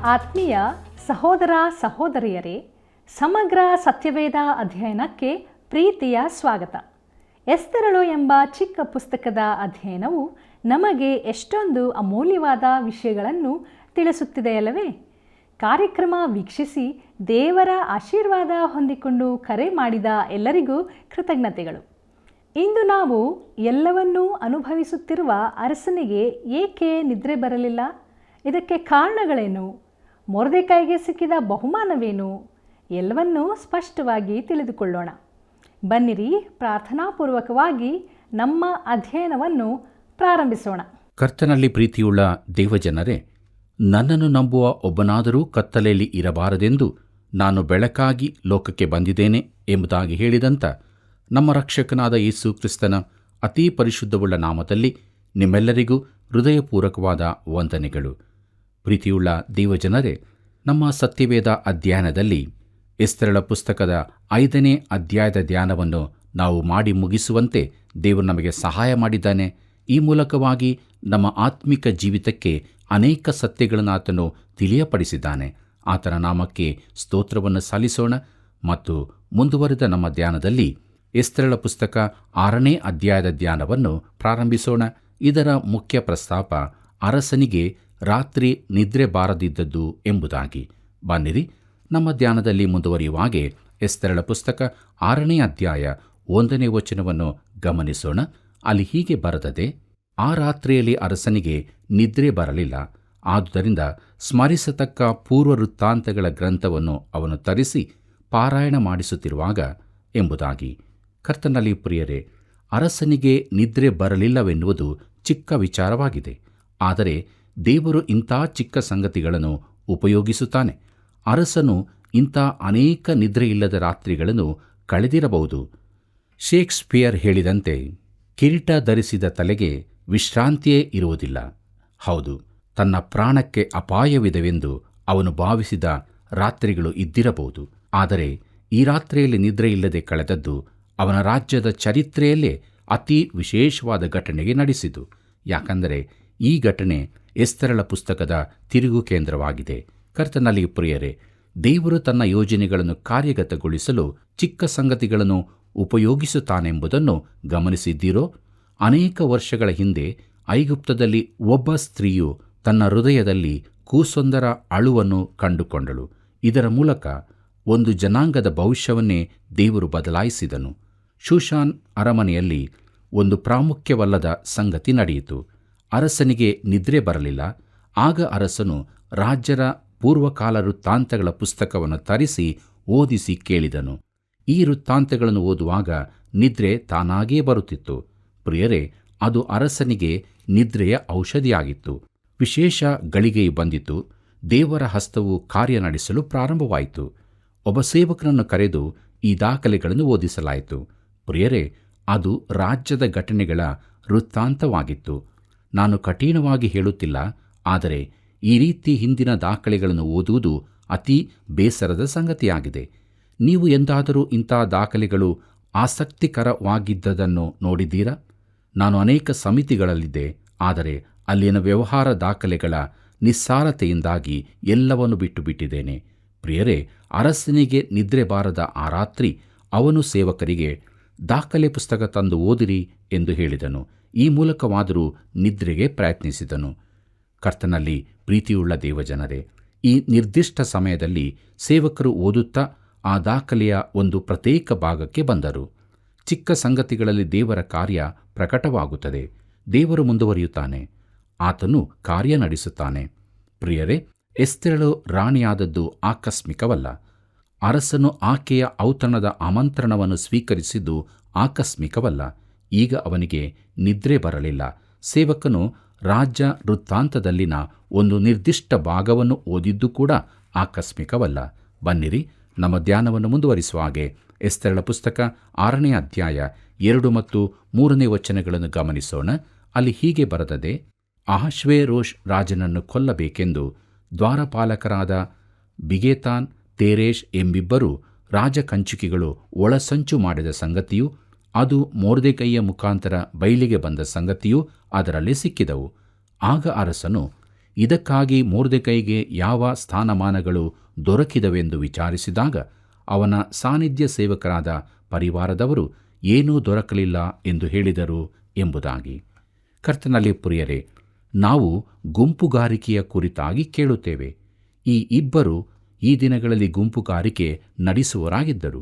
ಆತ್ಮೀಯ ಸಹೋದರ ಸಹೋದರಿಯರೇ, ಸಮಗ್ರ ಸತ್ಯವೇದ ಅಧ್ಯಯನಕ್ಕೆ ಪ್ರೀತಿಯ ಸ್ವಾಗತ. ಎಸ್ತರಳು ಎಂಬ ಚಿಕ್ಕ ಪುಸ್ತಕದ ಅಧ್ಯಯನವು ನಮಗೆ ಎಷ್ಟೊಂದು ಅಮೂಲ್ಯವಾದ ವಿಷಯಗಳನ್ನು ತಿಳಿಸುತ್ತಿದೆಯಲ್ಲವೇ? ಕಾರ್ಯಕ್ರಮ ವೀಕ್ಷಿಸಿ ದೇವರ ಆಶೀರ್ವಾದ ಹೊಂದಿಕೊಂಡು ಕರೆ ಮಾಡಿದ ಎಲ್ಲರಿಗೂ ಕೃತಜ್ಞತೆಗಳು. ಇಂದು ನಾವು ಎಲ್ಲವನ್ನೂ ಅನುಭವಿಸುತ್ತಿರುವ ಅರಸನಿಗೆ ಏಕೆ ನಿದ್ರೆ ಬರಲಿಲ್ಲ? ಇದಕ್ಕೆ ಕಾರಣಗಳೇನು? ಮೊರ್ದೆಕೈಗೆ ಸಿಕ್ಕಿದ ಬಹುಮಾನವೇನು? ಎಲ್ಲವನ್ನೂ ಸ್ಪಷ್ಟವಾಗಿ ತಿಳಿದುಕೊಳ್ಳೋಣ. ಬನ್ನಿರಿ, ಪ್ರಾರ್ಥನಾಪೂರ್ವಕವಾಗಿ ನಮ್ಮ ಅಧ್ಯಯನವನ್ನು ಪ್ರಾರಂಭಿಸೋಣ. ಕರ್ತನಲ್ಲಿ ಪ್ರೀತಿಯುಳ್ಳ ದೇವಜನರೇ, ನನ್ನನ್ನು ನಂಬುವ ಒಬ್ಬನಾದರೂ ಕತ್ತಲೆಯಲ್ಲಿ ಇರಬಾರದೆಂದು ನಾನು ಬೆಳಕಾಗಿ ಲೋಕಕ್ಕೆ ಬಂದಿದ್ದೇನೆ ಎಂಬುದಾಗಿ ಹೇಳಿದಂಥ ನಮ್ಮ ರಕ್ಷಕನಾದ ಯೇಸು ಕ್ರಿಸ್ತನ ಅತೀ ಪರಿಶುದ್ಧವುಳ್ಳ ನಾಮದಲ್ಲಿ ನಿಮ್ಮೆಲ್ಲರಿಗೂ ಹೃದಯಪೂರ್ವಕವಾದ ವಂದನೆಗಳು. ಪ್ರೀತಿಯುಳ್ಳ ದೇವಜನರೇ, ನಮ್ಮ ಸತ್ಯವೇದ ಅಧ್ಯಯನದಲ್ಲಿ ಎಸ್ತರಳ ಪುಸ್ತಕದ 5ನೇ ಅಧ್ಯಾಯದ ಧ್ಯಾನವನ್ನು ನಾವು ಮಾಡಿ ಮುಗಿಸುವಂತೆ ದೇವರು ನಮಗೆ ಸಹಾಯ ಮಾಡಿದ್ದಾನೆ. ಈ ಮೂಲಕವಾಗಿ ನಮ್ಮ ಆತ್ಮಿಕ ಜೀವಿತಕ್ಕೆ ಅನೇಕ ಸತ್ಯಗಳನ್ನು ಆತನು ತಿಳಿಯಪಡಿಸಿದ್ದಾನೆ. ಆತನ ನಾಮಕ್ಕೆ ಸ್ತೋತ್ರವನ್ನು ಸಲ್ಲಿಸೋಣ ಮತ್ತು ಮುಂದುವರೆದ ನಮ್ಮ ಧ್ಯಾನದಲ್ಲಿ ಎಸ್ತರಳ ಪುಸ್ತಕ 6ನೇ ಅಧ್ಯಾಯದ ಧ್ಯಾನವನ್ನು ಪ್ರಾರಂಭಿಸೋಣ. ಇದರ ಮುಖ್ಯ ಪ್ರಸ್ತಾಪ ಅರಸನಿಗೆ ರಾತ್ರಿ ನಿದ್ರೆ ಬಾರದಿದ್ದದ್ದು ಎಂಬುದಾಗಿ. ಬನ್ನಿರಿ, ನಮ್ಮ ಧ್ಯಾನದಲ್ಲಿ ಮುಂದುವರಿಯುವಾಗೆ ಎಸ್ತರಳ ಪುಸ್ತಕ 6ನೇ ಅಧ್ಯಾಯ 1ನೇ ವಚನವನ್ನು ಗಮನಿಸೋಣ. ಅಲ್ಲಿ ಹೀಗೆ ಬರೆದದೆ: ಆ ರಾತ್ರಿಯಲ್ಲಿ ಅರಸನಿಗೆ ನಿದ್ರೆ ಬರಲಿಲ್ಲ, ಆದುದರಿಂದ ಸ್ಮರಿಸತಕ್ಕ ಪೂರ್ವವೃತ್ತಾಂತಗಳ ಗ್ರಂಥವನ್ನು ಅವನು ತರಿಸಿ ಪಾರಾಯಣ ಮಾಡಿಸುತ್ತಿರುವಾಗ ಎಂಬುದಾಗಿ. ಕರ್ತನಲ್ಲಿ ಪ್ರಿಯರೇ, ಅರಸನಿಗೆ ನಿದ್ರೆ ಬರಲಿಲ್ಲವೆನ್ನುವುದು ಚಿಕ್ಕ ವಿಚಾರವಾಗಿದೆ. ಆದರೆ ದೇವರು ಇಂಥ ಚಿಕ್ಕ ಸಂಗತಿಗಳನ್ನು ಉಪಯೋಗಿಸುತ್ತಾನೆ. ಅರಸನು ಇಂಥ ಅನೇಕ ನಿದ್ರೆಯಿಲ್ಲದ ರಾತ್ರಿಗಳನ್ನು ಕಳೆದಿರಬಹುದು. ಶೇಕ್ಸ್ಪಿಯರ್ ಹೇಳಿದಂತೆ, ಕಿರೀಟ ಧರಿಸಿದ ತಲೆಗೆ ವಿಶ್ರಾಂತಿಯೇ ಇರುವುದಿಲ್ಲ. ಹೌದು, ತನ್ನ ಪ್ರಾಣಕ್ಕೆ ಅಪಾಯವಿದೆವೆಂದು ಅವನು ಭಾವಿಸಿದ ರಾತ್ರಿಗಳು ಇದ್ದಿರಬಹುದು. ಆದರೆ ಈ ರಾತ್ರಿಯಲ್ಲಿ ನಿದ್ರೆಯಿಲ್ಲದೆ ಕಳೆದದ್ದು ಅವನ ರಾಜ್ಯದ ಚರಿತ್ರೆಯಲ್ಲೇ ಅತಿ ವಿಶೇಷವಾದ ಘಟನೆಗೆ ನಡೆಸಿತು. ಯಾಕಂದರೆ ಈ ಘಟನೆ ಎಸ್ತರಳ ಪುಸ್ತಕದ ತಿರುಗು ಕೇಂದ್ರವಾಗಿದೆ. ಕರ್ತನಲ್ಲಿ ಪ್ರಿಯರೇ, ದೇವರು ತನ್ನ ಯೋಜನೆಗಳನ್ನು ಕಾರ್ಯಗತಗೊಳಿಸಲು ಚಿಕ್ಕ ಸಂಗತಿಗಳನ್ನು ಉಪಯೋಗಿಸುತ್ತಾನೆಂಬುದನ್ನು ಗಮನಿಸಿದ್ದೀರೋ? ಅನೇಕ ವರ್ಷಗಳ ಹಿಂದೆ ಐಗುಪ್ತದಲ್ಲಿ ಒಬ್ಬ ಸ್ತ್ರೀಯು ತನ್ನ ಹೃದಯದಲ್ಲಿ ಕೂಸೊಂದರ ಅಳುವನ್ನು ಕಂಡುಕೊಂಡಳು. ಇದರ ಮೂಲಕ ಒಂದು ಜನಾಂಗದ ಭವಿಷ್ಯವನ್ನೇ ದೇವರು ಬದಲಾಯಿಸಿದನು. ಶೂಷಾನ್ ಅರಮನೆಯಲ್ಲಿ ಒಂದು ಪ್ರಾಮುಖ್ಯವಲ್ಲದ ಸಂಗತಿ ನಡೆಯಿತು. ಅರಸನಿಗೆ ನಿದ್ರೆ ಬರಲಿಲ್ಲ. ಆಗ ಅರಸನು ರಾಜ್ಯರ ಪೂರ್ವಕಾಲ ವೃತ್ತಾಂತಗಳ ಪುಸ್ತಕವನ್ನು ತರಿಸಿ ಓದಿಸಿ ಕೇಳಿದನು. ಈ ವೃತ್ತಾಂತಗಳನ್ನು ಓದುವಾಗ ನಿದ್ರೆ ತಾನಾಗೇ ಬರುತ್ತಿತ್ತು. ಪ್ರಿಯರೇ, ಅದು ಅರಸನಿಗೆ ನಿದ್ರೆಯ ಔಷಧಿಯಾಗಿತ್ತು. ವಿಶೇಷ ಗಳಿಗೆಯು ಬಂದಿತು. ದೇವರ ಹಸ್ತವು ಕಾರ್ಯ ನಡೆಸಲು ಪ್ರಾರಂಭವಾಯಿತು. ಒಬ್ಬ ಸೇವಕನನ್ನು ಕರೆದು ಈ ದಾಖಲೆಗಳನ್ನು ಓದಿಸಲಾಯಿತು. ಪ್ರಿಯರೇ, ಅದು ರಾಜ್ಯದ ಘಟನೆಗಳ ವೃತ್ತಾಂತವಾಗಿತ್ತು. ನಾನು ಕಠಿಣವಾಗಿ ಹೇಳುತ್ತಿಲ್ಲ, ಆದರೆ ಈ ರೀತಿ ಹಿಂದಿನ ದಾಖಲೆಗಳನ್ನು ಓದುವುದು ಅತಿ ಬೇಸರದ ಸಂಗತಿಯಾಗಿದೆ. ನೀವು ಎಂದಾದರೂ ಇಂಥ ದಾಖಲೆಗಳು ಆಸಕ್ತಿಕರವಾಗಿದ್ದದನ್ನು ನೋಡಿದ್ದೀರಾ? ನಾನು ಅನೇಕ ಸಮಿತಿಗಳಲ್ಲಿದ್ದೆ, ಆದರೆ ಅಲ್ಲಿನ ವ್ಯವಹಾರ ದಾಖಲೆಗಳ ನಿಸ್ಸಾರತೆಯಿಂದಾಗಿ ಎಲ್ಲವನ್ನು ಬಿಟ್ಟು ಬಿಟ್ಟಿದ್ದೇನೆ. ಪ್ರಿಯರೇ, ಅರಸನಿಗೆ ನಿದ್ರೆ ಬಾರದ ಆ ರಾತ್ರಿ ಅವನು ಸೇವಕರಿಗೆ ದಾಖಲೆ ಪುಸ್ತಕ ತಂದು ಓದಿರಿ ಎಂದು ಹೇಳಿದನು. ಈ ಮೂಲಕವಾದರೂ ನಿದ್ರೆಗೆ ಪ್ರಯತ್ನಿಸಿದನು. ಕರ್ತನಲ್ಲಿ ಪ್ರೀತಿಯುಳ್ಳ ದೇವಜನರೇ, ಈ ನಿರ್ದಿಷ್ಟ ಸಮಯದಲ್ಲಿ ಸೇವಕರು ಓದುತ್ತಾ ಆ ದಾಖಲೆಯ ಒಂದು ಪ್ರತ್ಯೇಕ ಭಾಗಕ್ಕೆ ಬಂದರು. ಚಿಕ್ಕ ಸಂಗತಿಗಳಲ್ಲಿ ದೇವರ ಕಾರ್ಯ ಪ್ರಕಟವಾಗುತ್ತದೆ. ದೇವರು ಮುಂದುವರಿಯುತ್ತಾನೆ. ಆತನು ಕಾರ್ಯ ನಡೆಸುತ್ತಾನೆ. ಪ್ರಿಯರೇ, ಎಸ್ತೇರಳು ರಾಣಿಯಾದದ್ದು ಆಕಸ್ಮಿಕವಲ್ಲ. ಅರಸನು ಆಕೆಯ ಔತಣದ ಆಮಂತ್ರಣವನ್ನು ಸ್ವೀಕರಿಸಿದ್ದು ಆಕಸ್ಮಿಕವಲ್ಲ. ಈಗ ಅವನಿಗೆ ನಿದ್ರೆ ಬರಲಿಲ್ಲ. ಸೇವಕನು ರಾಜ್ಯ ವೃತ್ತಾಂತದಲ್ಲಿನ ಒಂದು ನಿರ್ದಿಷ್ಟ ಭಾಗವನ್ನು ಓದಿದ್ದು ಕೂಡ ಆಕಸ್ಮಿಕವಲ್ಲ. ಬನ್ನಿರಿ, ನಮ್ಮ ಧ್ಯಾನವನ್ನು ಮುಂದುವರಿಸುವ ಹಾಗೆ ಎಸ್ತೇರಳ ಪುಸ್ತಕ 6ನೇ ಅಧ್ಯಾಯ 2 ಮತ್ತು 3ನೇ ವಚನಗಳನ್ನು ಗಮನಿಸೋಣ. ಅಲ್ಲಿ ಹೀಗೆ ಬರೆದದೆ: ಅಹಷ್ವೇರೋಷ್ ರಾಜನನ್ನು ಕೊಲ್ಲಬೇಕೆಂದು ದ್ವಾರಪಾಲಕರಾದ ಬಿಗೆತಾನ್, ತೇರೇಷ್ ಎಂಬಿಬ್ಬರು ರಾಜಕಂಚುಕಿಗಳು ಒಳಸಂಚು ಮಾಡಿದ ಸಂಗತಿಯು, ಅದು ಮೊರ್ದೆಕೈಯ ಮುಖಾಂತರ ಬಯಲಿಗೆ ಬಂದ ಸಂಗತಿಯೂ ಅದರಲ್ಲಿ ಸಿಕ್ಕಿದವು. ಆಗ ಅರಸನು ಇದಕ್ಕಾಗಿ ಮೊರ್ದೆಕೈಗೆ ಯಾವ ಸ್ಥಾನಮಾನಗಳು ದೊರಕಿದವೆಂದು ವಿಚಾರಿಸಿದಾಗ ಅವನ ಸಾನ್ನಿಧ್ಯ ಸೇವಕರಾದ ಪರಿವಾರದವರು ಏನೂ ದೊರಕಲಿಲ್ಲ ಎಂದು ಹೇಳಿದರು ಎಂಬುದಾಗಿ. ಕರ್ತನಲ್ಲಿ ಪ್ರಿಯರೇ, ನಾವು ಗುಂಪುಗಾರಿಕೆಯ ಕುರಿತಾಗಿ ಕೇಳುತ್ತೇವೆ. ಈ ಇಬ್ಬರು ಈ ದಿನಗಳಲ್ಲಿ ಗುಂಪುಗಾರಿಕೆ ನಡೆಸುವರಾಗಿದ್ದರು.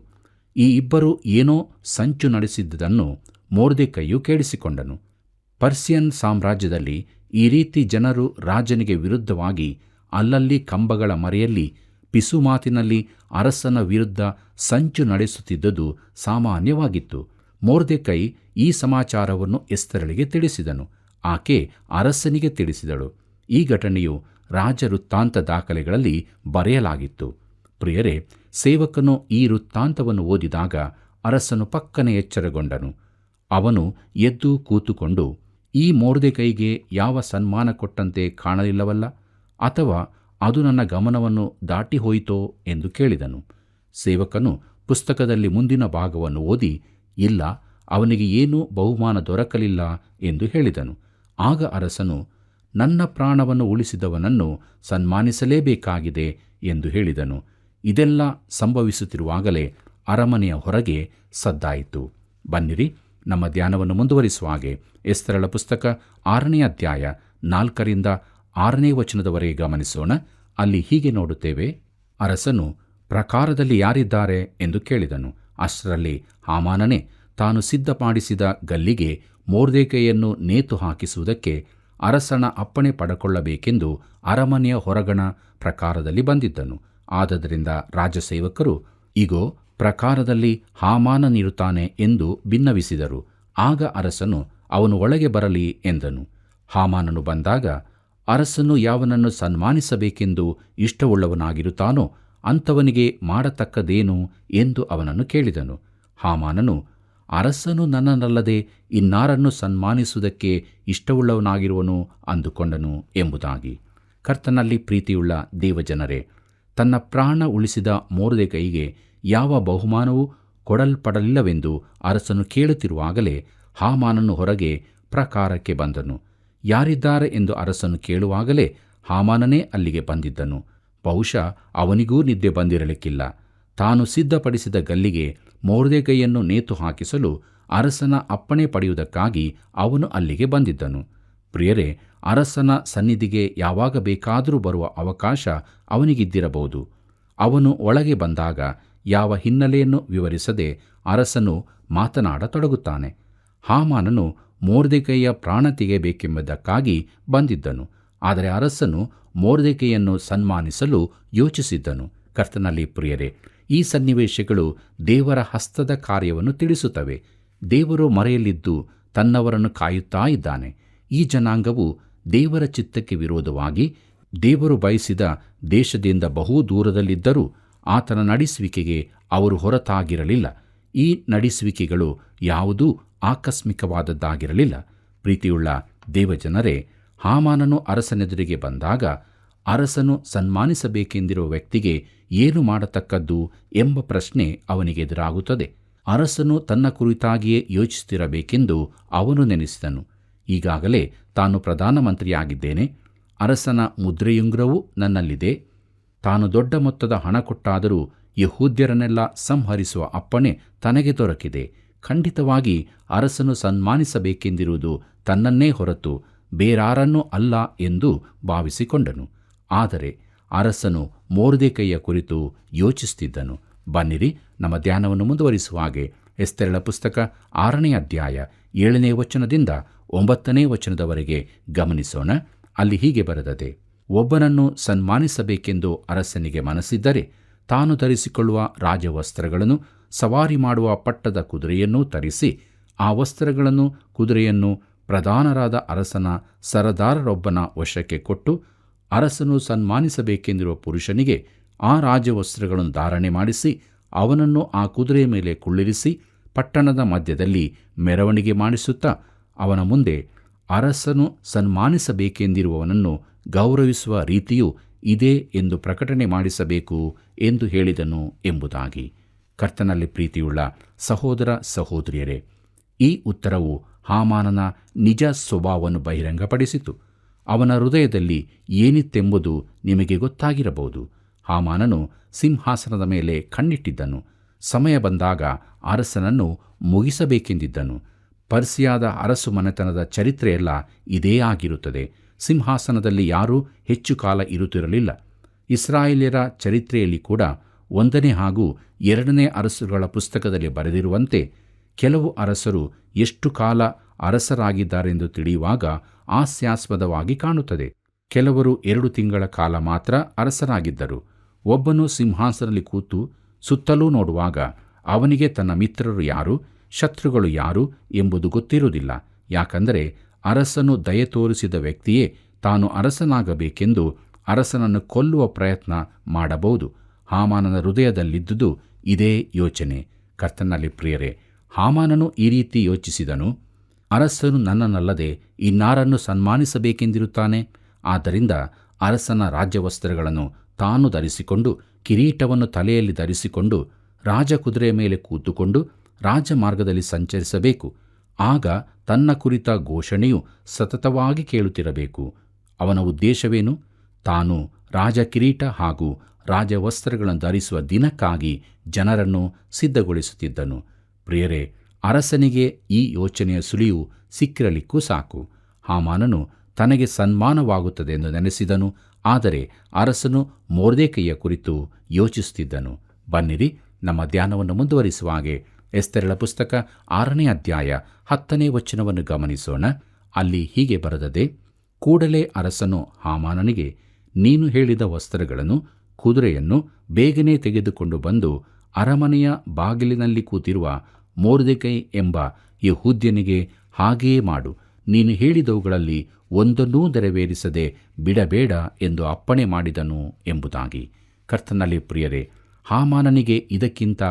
ಈ ಇಬ್ಬರು ಏನೋ ಸಂಚು ನಡೆಸಿದ್ದುದನ್ನು ಮೊರ್ದೆಕೈಯು ಕೇಳಿಸಿಕೊಂಡನು. ಪರ್ಷಿಯನ್ ಸಾಮ್ರಾಜ್ಯದಲ್ಲಿ ಈ ರೀತಿ ಜನರು ರಾಜನಿಗೆ ವಿರುದ್ಧವಾಗಿ ಅಲ್ಲಲ್ಲಿ ಕಂಬಗಳ ಮರೆಯಲ್ಲಿ ಪಿಸುಮಾತಿನಲ್ಲಿ ಅರಸನ ವಿರುದ್ಧ ಸಂಚು ನಡೆಸುತ್ತಿದ್ದುದು ಸಾಮಾನ್ಯವಾಗಿತ್ತು. ಮೊರ್ದೆಕೈ ಈ ಸಮಾಚಾರವನ್ನು ಎಸ್ತರಳಿಗೆ ತಿಳಿಸಿದನು. ಆಕೆ ಅರಸನಿಗೆ ತಿಳಿಸಿದಳು. ಈ ಘಟನೆಯು ರಾಜವೃತ್ತಾಂತ ದಾಖಲೆಗಳಲ್ಲಿ ಬರೆಯಲಾಗಿತ್ತು. ಪ್ರಿಯರೇ, ಸೇವಕನು ಈ ವೃತ್ತಾಂತವನ್ನು ಓದಿದಾಗ ಅರಸನು ಪಕ್ಕನೆ ಎಚ್ಚರಗೊಂಡನು. ಅವನು ಎದ್ದು ಕೂತುಕೊಂಡು, ಈ ಮೊರ್ದೆಕೈಗೆ ಯಾವ ಸನ್ಮಾನ ಕೊಟ್ಟಂತೆ ಕಾಣಲಿಲ್ಲವಲ್ಲ, ಅಥವಾ ಅದು ನನ್ನ ಗಮನವನ್ನು ದಾಟಿ ಹೋಯಿತೋ ಎಂದು ಕೇಳಿದನು. ಸೇವಕನು ಪುಸ್ತಕದಲ್ಲಿ ಮುಂದಿನ ಭಾಗವನ್ನು ಓದಿ, ಇಲ್ಲ, ಅವನಿಗೆ ಏನೂ ಬಹುಮಾನ ದೊರಕಲಿಲ್ಲ ಎಂದು ಹೇಳಿದನು. ಆಗ ಅರಸನು, ನನ್ನ ಪ್ರಾಣವನ್ನು ಉಳಿಸಿದವನನ್ನು ಸನ್ಮಾನಿಸಲೇಬೇಕಾಗಿದೆ ಎಂದು ಹೇಳಿದನು. ಇದೆಲ್ಲ ಸಂಭವಿಸುತ್ತಿರುವಾಗಲೇ ಅರಮನೆಯ ಹೊರಗೆ ಸದ್ದಾಯಿತು. ಬನ್ನಿರಿ, ನಮ್ಮ ಧ್ಯಾನವನ್ನು ಮುಂದುವರಿಸುವ ಹಾಗೆ ಎಸ್ತರಳ ಪುಸ್ತಕ 6ನೇ ಅಧ್ಯಾಯ 4ರಿಂದ 6ನೇ ವಚನದವರೆಗೆ ಗಮನಿಸೋಣ. ಅಲ್ಲಿ ಹೀಗೆ ನೋಡುತ್ತೇವೆ. ಅರಸನು, ಪ್ರಾಕಾರದಲ್ಲಿ ಯಾರಿದ್ದಾರೆ ಎಂದು ಕೇಳಿದನು. ಅಷ್ಟರಲ್ಲಿ ಹಾಮಾನನೇ ತಾನು ಸಿದ್ಧಪಡಿಸಿದ ಗಲ್ಲಿಗೆ ಮೊರ್ದೆಕೈಯನ್ನು ನೇತು ಹಾಕಿಸುವುದಕ್ಕೆ ಅರಸನ ಅಪ್ಪಣೆ ಪಡೆಕೊಳ್ಳಬೇಕೆಂದು ಅರಮನೆಯ ಹೊರಗಣ ಪ್ರಾಕಾರದಲ್ಲಿ ಬಂದಿದ್ದನು. ಆದದರಿಂದ ರಾಜಸೇವಕರು, ಇಗೋ, ಪ್ರಾಕಾರದಲ್ಲಿ ಹಾಮಾನನಿರುತ್ತಾನೆ ಎಂದು ಬಿನ್ನವಿಸಿದರು. ಆಗ ಅರಸನು, ಅವನು ಒಳಗೆ ಬರಲಿ ಎಂದನು. ಹಾಮಾನನು ಬಂದಾಗ ಅರಸನು ಯಾವನನ್ನು ಸನ್ಮಾನಿಸಬೇಕೆಂದು ಇಷ್ಟವುಳ್ಳವನಾಗಿರುತ್ತಾನೋ ಅಂಥವನಿಗೆ ಮಾಡತಕ್ಕದೇನು ಎಂದು ಅವನನ್ನು ಕೇಳಿದನು. ಹಾಮಾನನು, ಅರಸನು ನನ್ನನ್ನಲ್ಲದೆ ಇನ್ನಾರನ್ನು ಸನ್ಮಾನಿಸುವುದಕ್ಕೆ ಇಷ್ಟವುಳ್ಳವನಾಗಿರುವನು ಅಂದುಕೊಂಡನು ಎಂಬುದಾಗಿ. ಕರ್ತನಲ್ಲಿ ಪ್ರೀತಿಯುಳ್ಳ ದೇವಜನರೇ, ತನ್ನ ಪ್ರಾಣ ಉಳಿಸಿದ ಮೊರ್ದೆಕೈಗೆ ಯಾವ ಬಹುಮಾನವೂ ಕೊಡಲ್ಪಡಲಿಲ್ಲವೆಂದು ಅರಸನು ಕೇಳುತ್ತಿರುವಾಗಲೇ ಹಾಮಾನನು ಹೊರಗೆ ಪ್ರಾಕಾರಕ್ಕೆ ಬಂದನು. ಯಾರಿದ್ದಾರೆ ಎಂದು ಅರಸನು ಕೇಳುವಾಗಲೇ ಹಾಮಾನನೇ ಅಲ್ಲಿಗೆ ಬಂದಿದ್ದನು. ಬಹುಶಃ ಅವನಿಗೂ ನಿದ್ದೆ ಬಂದಿರಲಿಕ್ಕಿಲ್ಲ. ತಾನು ಸಿದ್ಧಪಡಿಸಿದ ಗಲ್ಲಿಗೆ ಮೊರ್ದೆಕೈಯನ್ನು ನೇತು ಹಾಕಿಸಲು ಅರಸನ ಅಪ್ಪಣೆ ಪಡೆಯುವುದಕ್ಕಾಗಿ ಅವನು ಅಲ್ಲಿಗೆ ಬಂದಿದ್ದನು. ಪ್ರಿಯರೇ, ಅರಸನ ಸನ್ನಿಧಿಗೆ ಯಾವಾಗ ಬೇಕಾದರೂ ಬರುವ ಅವಕಾಶ ಅವನಿಗಿದ್ದಿರಬಹುದು. ಅವನು ಒಳಗೆ ಬಂದಾಗ ಯಾವ ಹಿನ್ನೆಲೆಯನ್ನು ವಿವರಿಸದೆ ಅರಸನು ಮಾತನಾಡತೊಡಗುತ್ತಾನೆ. ಹಾಮಾನನು ಮೊರ್ದೆಕೈಯ ಪ್ರಾಣ ತೆಗೆಯಬೇಕೆಂಬುದಕ್ಕಾಗಿ ಬಂದಿದ್ದನು. ಆದರೆ ಅರಸನು ಮೊರ್ದೆಕೈಯನ್ನು ಸನ್ಮಾನಿಸಲು ಯೋಚಿಸಿದ್ದನು. ಕರ್ತನಲ್ಲಿ ಪ್ರಿಯರೇ, ಈ ಸನ್ನಿವೇಶಗಳು ದೇವರ ಹಸ್ತದ ಕಾರ್ಯವನ್ನು ತಿಳಿಸುತ್ತವೆ. ದೇವರು ಮರೆಯಲಿದ್ದು ತನ್ನವರನ್ನು ಕಾಯುತ್ತಾ ಇದ್ದಾನೆ. ಈ ಜನಾಂಗವು ದೇವರ ಚಿತ್ತಕ್ಕೆ ವಿರೋಧವಾಗಿ ದೇವರು ಬಯಸಿದ ದೇಶದಿಂದ ಬಹು ದೂರದಲ್ಲಿದ್ದರೂ ಆತನ ನಡೆಸುವಿಕೆಗೆ ಅವರು ಹೊರತಾಗಿರಲಿಲ್ಲ. ಈ ನಡೆಸುವಿಕೆಗಳು ಯಾವುದೂ ಆಕಸ್ಮಿಕವಾದದ್ದಾಗಿರಲಿಲ್ಲ. ಪ್ರೀತಿಯುಳ್ಳ ದೇವಜನರೇ, ಹಾಮಾನನು ಅರಸನೆದುರಿಗೆ ಬಂದಾಗ ಅರಸನು ಸನ್ಮಾನಿಸಬೇಕೆಂದಿರುವ ವ್ಯಕ್ತಿಗೆ ಏನು ಮಾಡತಕ್ಕದ್ದು ಎಂಬ ಪ್ರಶ್ನೆ ಅವನಿಗೆ ಎದುರಾಗುತ್ತದೆ. ಅರಸನು ತನ್ನ ಕುರಿತಾಗಿಯೇ ಯೋಚಿಸುತ್ತಿರಬೇಕೆಂದು ಅವನು ನೆನೆಸಿದನು. ಈಗಾಗಲೇ ತಾನು ಪ್ರಧಾನಮಂತ್ರಿಯಾಗಿದ್ದೇನೆ, ಅರಸನ ಮುದ್ರೆಯುಂಗುರವೂ ನನ್ನಲ್ಲಿದೆ, ತಾನು ದೊಡ್ಡ ಮೊತ್ತದ ಹಣ ಕೊಟ್ಟಾದರೂ ಯಹೂದ್ಯರನ್ನೆಲ್ಲ ಸಂಹರಿಸುವ ಅಪ್ಪಣೆ ತನಗೆ ದೊರಕಿದೆ. ಖಂಡಿತವಾಗಿ ಅರಸನು ಸನ್ಮಾನಿಸಬೇಕೆಂದಿರುವುದು ತನ್ನನ್ನೇ ಹೊರತು ಬೇರಾರನ್ನೂ ಅಲ್ಲ ಎಂದು ಭಾವಿಸಿಕೊಂಡನು. ಆದರೆ ಅರಸನು ಮೊರ್ದೆಕೈಯ ಕುರಿತು ಯೋಚಿಸುತ್ತಿದ್ದನು. ಬನ್ನಿರಿ, ನಮ್ಮ ಧ್ಯಾನವನ್ನು ಮುಂದುವರಿಸುವ ಹಾಗೆ ಎಸ್ತೇರಳ ಪುಸ್ತಕ 6ನೇ ಅಧ್ಯಾಯ 7ನೇ ವಚನದಿಂದ 9ನೇ ವಚನದವರೆಗೆ ಗಮನಿಸೋಣ. ಅಲ್ಲಿ ಹೀಗೆ ಬರೆದದೆ: ಒಬ್ಬನನ್ನು ಸನ್ಮಾನಿಸಬೇಕೆಂದು ಅರಸನಿಗೆ ಮನಸ್ಸಿದ್ದರೆ ತಾನು ಧರಿಸಿಕೊಳ್ಳುವ ರಾಜವಸ್ತ್ರಗಳನ್ನು, ಸವಾರಿ ಮಾಡುವ ಪಟ್ಟದ ಕುದುರೆಯನ್ನೂ ತರಿಸಿ ಆ ವಸ್ತ್ರಗಳನ್ನು ಕುದುರೆಯನ್ನು ಪ್ರಧಾನರಾದ ಅರಸನ ಸರದಾರರೊಬ್ಬನ ವಶಕ್ಕೆ ಕೊಟ್ಟು, ಅರಸನು ಸನ್ಮಾನಿಸಬೇಕೆಂದಿರುವ ಪುರುಷನಿಗೆ ಆ ರಾಜವಸ್ತ್ರಗಳನ್ನು ಧಾರಣೆ ಮಾಡಿಸಿ ಅವನನ್ನು ಆ ಕುದುರೆಯ ಮೇಲೆ ಕುಳ್ಳಿರಿಸಿ ಪಟ್ಟಣದ ಮಧ್ಯದಲ್ಲಿ ಮೆರವಣಿಗೆ ಮಾಡಿಸುತ್ತಾ ಅವನ ಮುಂದೆ ಅರಸನು ಸನ್ಮಾನಿಸಬೇಕೆಂದಿರುವವನನ್ನು ಗೌರವಿಸುವ ರೀತಿಯು ಇದೇ ಎಂದು ಪ್ರಕಟಣೆ ಮಾಡಿಸಬೇಕು ಎಂದು ಹೇಳಿದನು ಎಂಬುದಾಗಿ. ಕರ್ತನಲ್ಲಿ ಪ್ರೀತಿಯುಳ್ಳ ಸಹೋದರ ಸಹೋದರಿಯರೇ, ಈ ಉತ್ತರವು ಹಾಮಾನನ ನಿಜ ಸ್ವಭಾವವನ್ನು ಬಹಿರಂಗಪಡಿಸಿತು. ಅವನ ಹೃದಯದಲ್ಲಿ ಏನಿತ್ತೆಂಬುದು ನಿಮಗೆ ಗೊತ್ತಾಗಿರಬಹುದು. ಹಾಮಾನನು ಸಿಂಹಾಸನದ ಮೇಲೆ ಕಣ್ಣಿಟ್ಟಿದ್ದನು. ಸಮಯ ಬಂದಾಗ ಅರಸನನ್ನು ಮುಗಿಸಬೇಕೆಂದಿದ್ದನು. ಪರ್ಸಿಯಾದ ಅರಸು ಮನೆತನದ ಚರಿತ್ರೆಯೆಲ್ಲ ಇದೇ ಆಗಿರುತ್ತದೆ. ಸಿಂಹಾಸನದಲ್ಲಿ ಯಾರೂ ಹೆಚ್ಚು ಕಾಲ ಇರುತ್ತಿರಲಿಲ್ಲ. ಇಸ್ರಾಯೇಲ್ಯರ ಚರಿತ್ರೆಯಲ್ಲಿ ಕೂಡ 1ನೇ ಹಾಗೂ 2ನೇ ಅರಸುಗಳ ಪುಸ್ತಕದಲ್ಲಿ ಬರೆದಿರುವಂತೆ ಕೆಲವು ಅರಸರು ಎಷ್ಟು ಕಾಲ ಅರಸರಾಗಿದ್ದಾರೆಂದು ತಿಳಿಯುವಾಗ ಹಾಸ್ಯಾಸ್ಪದವಾಗಿ ಕಾಣುತ್ತದೆ. ಕೆಲವರು 2 ತಿಂಗಳ ಕಾಲ ಮಾತ್ರ ಅರಸರಾಗಿದ್ದರು. ಒಬ್ಬನು ಸಿಂಹಾಸನದಲ್ಲಿ ಕೂತು ಸುತ್ತಲೂ ನೋಡುವಾಗ ಅವನಿಗೆ ತನ್ನ ಮಿತ್ರರು ಯಾರು, ಶತ್ರುಗಳು ಯಾರು ಎಂಬುದು ಗೊತ್ತಿರುವುದಿಲ್ಲ. ಯಾಕಂದರೆ ಅರಸನು ದಯೆ ತೋರಿಸಿದ ವ್ಯಕ್ತಿಯೇ ತಾನು ಅರಸನಾಗಬೇಕೆಂದು ಅರಸನನ್ನು ಕೊಲ್ಲುವ ಪ್ರಯತ್ನ ಮಾಡಬಹುದು. ಹಾಮಾನನ ಹೃದಯದಲ್ಲಿದ್ದುದು ಇದೇ ಯೋಚನೆ. ಕರ್ತನಲ್ಲಿ ಪ್ರಿಯರೇ, ಹಾಮಾನನು ಈ ರೀತಿ ಯೋಚಿಸಿದನು. ಅರಸನು ನನ್ನನ್ನಲ್ಲದೆ ಇನ್ನಾರನ್ನು ಸನ್ಮಾನಿಸಬೇಕೆಂದಿರುತ್ತಾನೆ. ಆದ್ದರಿಂದ ಅರಸನ ರಾಜ್ಯವಸ್ತ್ರಗಳನ್ನು ತಾನು ಧರಿಸಿಕೊಂಡು, ಕಿರೀಟವನ್ನು ತಲೆಯಲ್ಲಿ ಧರಿಸಿಕೊಂಡು, ರಾಜಕುದುರೆಯ ಮೇಲೆ ಕೂತುಕೊಂಡು ರಾಜಮಾರ್ಗದಲ್ಲಿ ಸಂಚರಿಸಬೇಕು. ಆಗ ತನ್ನ ಕುರಿತ ಘೋಷಣೆಯು ಸತತವಾಗಿ ಕೇಳುತ್ತಿರಬೇಕು. ಅವನ ಉದ್ದೇಶವೇನು? ತಾನು ರಾಜಕಿರೀಟ ಹಾಗೂ ರಾಜವಸ್ತ್ರಗಳನ್ನು ಧರಿಸುವ ದಿನಕ್ಕಾಗಿ ಜನರನ್ನು ಸಿದ್ಧಗೊಳಿಸುತ್ತಿದ್ದನು. ಪ್ರಿಯರೇ, ಅರಸನಿಗೆ ಈ ಯೋಚನೆಯ ಸುಳಿವು ಸಿಕ್ಕಿರಲಿಕ್ಕೂ ಸಾಕು. ಹಾಮಾನನು ತನಗೆ ಸನ್ಮಾನವಾಗುತ್ತದೆ ಎಂದು ನೆನೆಸಿದನು. ಆದರೆ ಅರಸನು ಮೊರ್ದೆಕೈಯ ಕುರಿತು ಯೋಚಿಸುತ್ತಿದ್ದನು. ಬನ್ನಿರಿ, ನಮ್ಮ ಧ್ಯಾನವನ್ನು ಮುಂದುವರಿಸುವ ಹಾಗೆ ಎಸ್ತೇರಳ ಪುಸ್ತಕ 6ನೇ ಅಧ್ಯಾಯ 10ನೇ ವಚನವನ್ನು ಗಮನಿಸೋಣ. ಅಲ್ಲಿ ಹೀಗೆ ಬರೆದದೆ: ಕೂಡಲೇ ಅರಸನು ಹಾಮಾನನಿಗೆ, ನೀನು ಹೇಳಿದ ವಸ್ತ್ರಗಳನ್ನು, ಕುದುರೆಯನ್ನು ಬೇಗನೆ ತೆಗೆದುಕೊಂಡು ಬಂದು ಅರಮನೆಯ ಬಾಗಿಲಿನಲ್ಲಿ ಕೂತಿರುವ ಮೊರ್ದೆಕೈ ಎಂಬ ಯೆಹೂದ್ಯನಿಗೆ ಹಾಗೆಯೇ ಮಾಡು. ನೀನು ಹೇಳಿದವುಗಳಲ್ಲಿ ಒಂದನ್ನೂ ನೆರವೇರಿಸದೆ ಬಿಡಬೇಡ ಎಂದು ಅಪ್ಪಣೆ ಮಾಡಿದನು ಎಂಬುದಾಗಿ. ಕರ್ತನಲ್ಲಿ ಪ್ರಿಯರೇ, ಹಾಮಾನನಿಗೆ ಇದಕ್ಕಿಂತ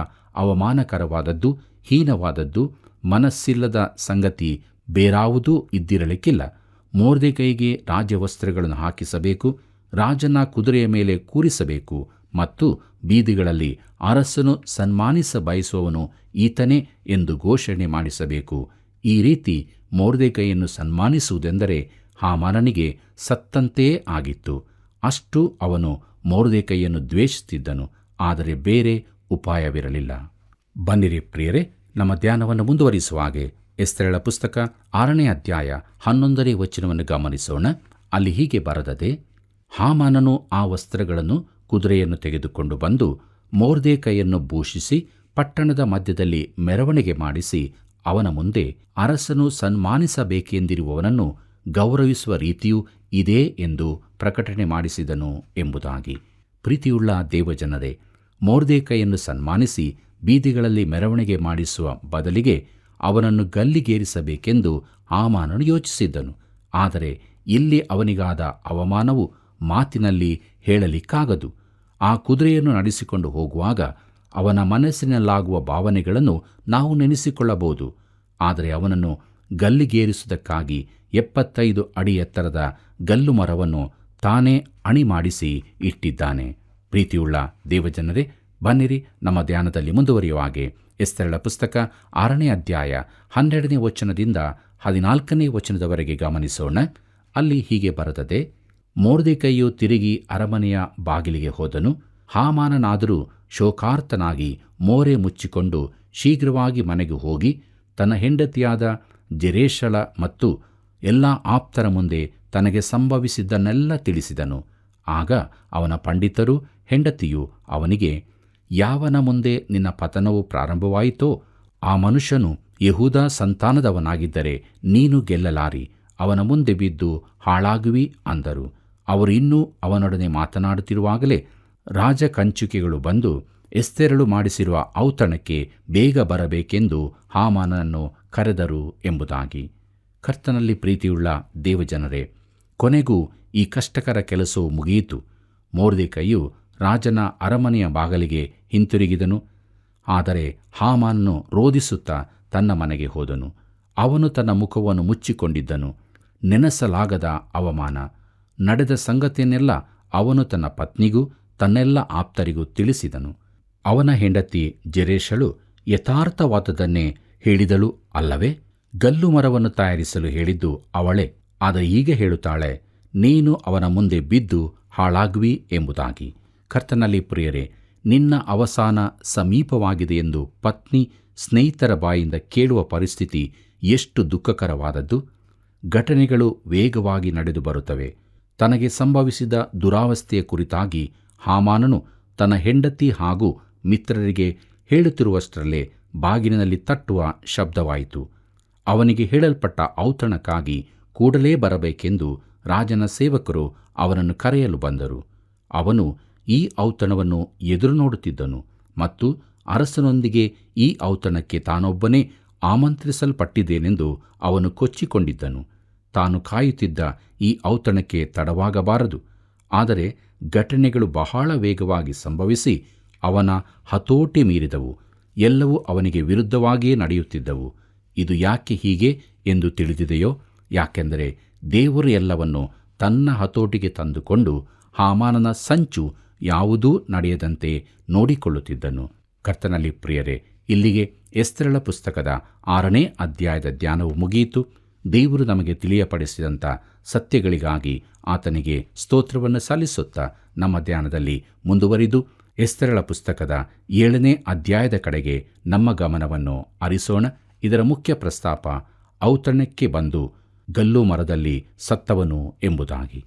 ಅವಮಾನಕರವಾದದ್ದು, ಹೀನವಾದದ್ದು, ಮನಸ್ಸಿಲ್ಲದ ಸಂಗತಿ ಬೇರಾವುದೂ ಇದ್ದಿರಲಿಕ್ಕಿಲ್ಲ. ಮೊರ್ದೆಕೈಗೆ ರಾಜವಸ್ತ್ರಗಳನ್ನು ಹಾಕಿಸಬೇಕು, ರಾಜನ ಕುದುರೆಯ ಮೇಲೆ ಕೂರಿಸಬೇಕು ಮತ್ತು ಬೀದಿಗಳಲ್ಲಿ ಅರಸನು ಸನ್ಮಾನಿಸ ಬಯಸುವವನು ಈತನೇ ಎಂದು ಘೋಷಣೆ ಮಾಡಿಸಬೇಕು. ಈ ರೀತಿ ಮೊರ್ದೆಕೈಯನ್ನು ಸನ್ಮಾನಿಸುವುದೆಂದರೆ ಹಾಮಾನನಿಗೆ ಸತ್ತಂತೆಯೇ ಆಗಿತ್ತು. ಅಷ್ಟು ಅವನು ಮೊರ್ದೆಕೈಯನ್ನು ದ್ವೇಷಿಸುತ್ತಿದ್ದನು. ಆದರೆ ಬೇರೆ ಉಪಾಯವಿರಲಿಲ್ಲ. ಬನ್ನಿರಿ ಪ್ರಿಯರೇ, ನಮ್ಮ ಧ್ಯಾನವನ್ನು ಮುಂದುವರಿಸುವ ಹಾಗೆ ಎಸ್ತೇರಳ ಪುಸ್ತಕ 6ನೇ ಅಧ್ಯಾಯ 11ನೇ ವಚನವನ್ನು ಗಮನಿಸೋಣ. ಅಲ್ಲಿ ಹೀಗೆ ಬರೆದದೆ: ಹಾಮಾನನು ಆ ವಸ್ತ್ರಗಳನ್ನು, ಕುದುರೆಯನ್ನು ತೆಗೆದುಕೊಂಡು ಬಂದು ಮೊರ್ದೆಕೈಯನ್ನು ಭೂಷಿಸಿ ಪಟ್ಟಣದ ಮಧ್ಯದಲ್ಲಿ ಮೆರವಣಿಗೆ ಮಾಡಿಸಿ ಅವನ ಮುಂದೆ ಅರಸನು ಸನ್ಮಾನಿಸಬೇಕೆಂದಿರುವವನನ್ನು ಗೌರವಿಸುವ ರೀತಿಯೂ ಇದೇ ಎಂದು ಪ್ರಕಟಣೆ ಮಾಡಿಸಿದನು ಎಂಬುದಾಗಿ. ಪ್ರೀತಿಯುಳ್ಳ ದೇವಜನರೇ, ಮೊರ್ದೆಕೈಯನ್ನು ಸನ್ಮಾನಿಸಿ ಬೀದಿಗಳಲ್ಲಿ ಮೆರವಣಿಗೆ ಮಾಡಿಸುವ ಬದಲಿಗೆ ಅವನನ್ನು ಗಲ್ಲಿಗೇರಿಸಬೇಕೆಂದು ಹಾಮಾನನು ಯೋಚಿಸಿದ್ದನು. ಆದರೆ ಇಲ್ಲಿ ಅವನಿಗಾದ ಅವಮಾನವು ಮಾತಿನಲ್ಲಿ ಹೇಳಲಿಕ್ಕಾಗದು. ಆ ಕುದುರೆಯನ್ನು ನಡೆಸಿಕೊಂಡು ಹೋಗುವಾಗ ಅವನ ಮನಸ್ಸಿನಲ್ಲಾಗುವ ಭಾವನೆಗಳನ್ನು ನಾವು ನೆನೆಸಿಕೊಳ್ಳಬಹುದು. ಆದರೆ ಅವನನ್ನು ಗಲ್ಲಿಗೇರಿಸುವುದಕ್ಕಾಗಿ 75 ಅಡಿ ಎತ್ತರದ ಗಲ್ಲು ಮರವನ್ನು ತಾನೇ ಅಣಿ ಮಾಡಿಸಿ ಇಟ್ಟಿದ್ದಾನೆ. ಪ್ರೀತಿಯುಳ್ಳ ದೇವಜನರೇ, ಬನ್ನಿರಿ, ನಮ್ಮ ಧ್ಯಾನದಲ್ಲಿ ಮುಂದುವರಿಯುವ ಹಾಗೆ ಎಸ್ತೇರಳ ಪುಸ್ತಕ 6ನೇ ಅಧ್ಯಾಯ 12ನೇ ವಚನದಿಂದ 14ನೇ ವಚನದವರೆಗೆ ಗಮನಿಸೋಣ. ಅಲ್ಲಿ ಹೀಗೆ ಬರೆದದೆ: ಮೊರ್ದೆಕೈಯು ತಿರುಗಿ ಅರಮನೆಯ ಬಾಗಿಲಿಗೆ ಹೋದನು. ಹಾಮಾನನಾದರೂ ಶೋಕಾರ್ತನಾಗಿ ಮೋರೆ ಮುಚ್ಚಿಕೊಂಡು ಶೀಘ್ರವಾಗಿ ಮನೆಗೆ ಹೋಗಿ ತನ್ನ ಹೆಂಡತಿಯಾದ ಜೆರೇಷಳ ಮತ್ತು ಎಲ್ಲ ಆಪ್ತರ ಮುಂದೆ ತನಗೆ ಸಂಭವಿಸಿದ್ದನ್ನೆಲ್ಲ ತಿಳಿಸಿದನು. ಆಗ ಅವನ ಪಂಡಿತರು, ಹೆಂಡತಿಯು ಅವನಿಗೆ, ಯಾವನ ಮುಂದೆ ನಿನ್ನ ಪತನವು ಪ್ರಾರಂಭವಾಯಿತೋ ಆ ಮನುಷ್ಯನು ಯೆಹೂದ ಸಂತಾನದವನಾಗಿದ್ದರೆ ನೀನು ಗೆಲ್ಲಲಾರಿ, ಅವನ ಮುಂದೆ ಬಿದ್ದು ಹಾಳಾಗುವಿ ಅಂದರು. ಅವರು ಇನ್ನೂ ಅವನೊಡನೆ ಮಾತನಾಡುತ್ತಿರುವಾಗಲೇ ರಾಜಕಂಚುಕಿಗಳು ಬಂದು ಎಸ್ತೇರಳು ಮಾಡಿಸಿರುವ ಔತಣಕ್ಕೆ ಬೇಗ ಬರಬೇಕೆಂದು ಹಾಮಾನನನ್ನು ಕರೆದರು ಎಂಬುದಾಗಿ. ಕರ್ತನಲ್ಲಿ ಪ್ರೀತಿಯುಳ್ಳ ದೇವಜನರೇ, ಕೊನೆಗೂ ಈ ಕಷ್ಟಕರ ಕೆಲಸವು ಮುಗಿಯಿತು. ಮೊರ್ದೆಕೈಯು ರಾಜನ ಅರಮನೆಯ ಬಾಗಿಲಿಗೆ ಹಿಂತಿರುಗಿದನು. ಆದರೆ ಹಾಮಾನನು ರೋದಿಸುತ್ತಾ ತನ್ನ ಮನೆಗೆ ಹೋದನು. ಅವನು ತನ್ನ ಮುಖವನ್ನು ಮುಚ್ಚಿಕೊಂಡಿದ್ದನು. ನೆನೆಸಲಾಗದ ಅವಮಾನ. ನಡೆದ ಸಂಗತಿಯನ್ನೆಲ್ಲ ಅವನು ತನ್ನ ಪತ್ನಿಗೂ ತನ್ನೆಲ್ಲ ಆಪ್ತರಿಗೂ ತಿಳಿಸಿದನು. ಅವನ ಹೆಂಡತಿ ಜೆರೇಷಳು ಯಥಾರ್ಥವಾದದನ್ನೇ ಹೇಳಿದಳು ಅಲ್ಲವೇ? ಗಲ್ಲು ಮರವನ್ನು ತಯಾರಿಸಲು ಹೇಳಿದ್ದು ಅವಳೇ. ಆದರೆ ಈಗ ಹೇಳುತ್ತಾಳೆ, ನೀನು ಅವನ ಮುಂದೆ ಬಿದ್ದು ಹಾಳಾಗುವಿ ಎಂಬುದಾಗಿ. ಕರ್ತನಲ್ಲಿ ಪ್ರಿಯರೇ, ನಿನ್ನ ಅವಸಾನ ಸಮೀಪವಾಗಿದೆ ಎಂದು ಪತ್ನಿ ಸ್ನೇಹಿತರ ಬಾಯಿಂದ ಕೇಳುವ ಪರಿಸ್ಥಿತಿ ಎಷ್ಟು ದುಃಖಕರವಾದದ್ದು. ಘಟನೆಗಳು ವೇಗವಾಗಿ ನಡೆದು ಬರುತ್ತವೆ. ತನಗೆ ಸಂಭವಿಸಿದ ದುರಾವಸ್ಥೆಯ ಕುರಿತಾಗಿ ಹಾಮಾನನು ತನ್ನ ಹೆಂಡತಿ ಹಾಗೂ ಮಿತ್ರರಿಗೆ ಹೇಳುತ್ತಿರುವಷ್ಟರಲ್ಲೇ ಬಾಗಿಲಿನಲ್ಲಿ ತಟ್ಟುವ ಶಬ್ದವಾಯಿತು. ಅವನಿಗೆ ಹೇಳಲ್ಪಟ್ಟ ಔತಣಕ್ಕಾಗಿ ಕೂಡಲೇ ಬರಬೇಕೆಂದು ರಾಜನ ಸೇವಕರು ಅವನನ್ನು ಕರೆಯಲು ಬಂದರು. ಅವನು ಈ ಔತಣವನ್ನು ಎದುರು ನೋಡುತ್ತಿದ್ದನು ಮತ್ತು ಅರಸನೊಂದಿಗೆ ಈ ಔತಣಕ್ಕೆ ತಾನೊಬ್ಬನೇ ಆಮಂತ್ರಿಸಲ್ಪಟ್ಟಿದ್ದೇನೆಂದು ಅವನು ಕೊಚ್ಚಿಕೊಂಡಿದ್ದನು. ತಾನು ಕಾಯುತ್ತಿದ್ದ ಈ ಔತಣಕ್ಕೆ ತಡವಾಗಬಾರದು. ಆದರೆ ಘಟನೆಗಳು ಬಹಳ ವೇಗವಾಗಿ ಸಂಭವಿಸಿ ಅವನ ಹತೋಟಿ ಮೀರಿದವು. ಎಲ್ಲವೂ ಅವನಿಗೆ ವಿರುದ್ಧವಾಗಿಯೇ ನಡೆಯುತ್ತಿದ್ದವು. ಇದು ಯಾಕೆ ಹೀಗೆ ಎಂದು ತಿಳಿದಿದೆಯೋ? ಯಾಕೆಂದರೆ ದೇವರು ಎಲ್ಲವನ್ನು ತನ್ನ ಹತೋಟಿಗೆ ತಂದುಕೊಂಡು ಹಾಮಾನನ ಸಂಚು ಯಾವುದೂ ನಡೆಯದಂತೆ ನೋಡಿಕೊಳ್ಳುತ್ತಿದ್ದನು. ಕರ್ತನಲ್ಲಿ ಪ್ರಿಯರೇ, ಇಲ್ಲಿಗೆ ಎಸ್ತೇರಳ ಪುಸ್ತಕದ 6ನೇ ಅಧ್ಯಾಯದ ಧ್ಯಾನವು ಮುಗಿಯಿತು. ದೇವರು ನಮಗೆ ತಿಳಿಯಪಡಿಸಿದಂಥ ಸತ್ಯಗಳಿಗಾಗಿ ಆತನಿಗೆ ಸ್ತೋತ್ರವನ್ನು ಸಲ್ಲಿಸುತ್ತಾ ನಮ್ಮ ಧ್ಯಾನದಲ್ಲಿ ಮುಂದುವರಿದು ಎಸ್ತೇರಳ ಪುಸ್ತಕದ 7ನೇ ಅಧ್ಯಾಯದ ಕಡೆಗೆ ನಮ್ಮ ಗಮನವನ್ನು ಹರಿಸೋಣ. ಇದರ ಮುಖ್ಯ ಪ್ರಸ್ತಾಪ ಔತಣಕ್ಕೆ ಬಂದು ಗಲ್ಲು ಮರದಲ್ಲಿ ಸತ್ತವನು ಎಂಬುದಾಗಿ.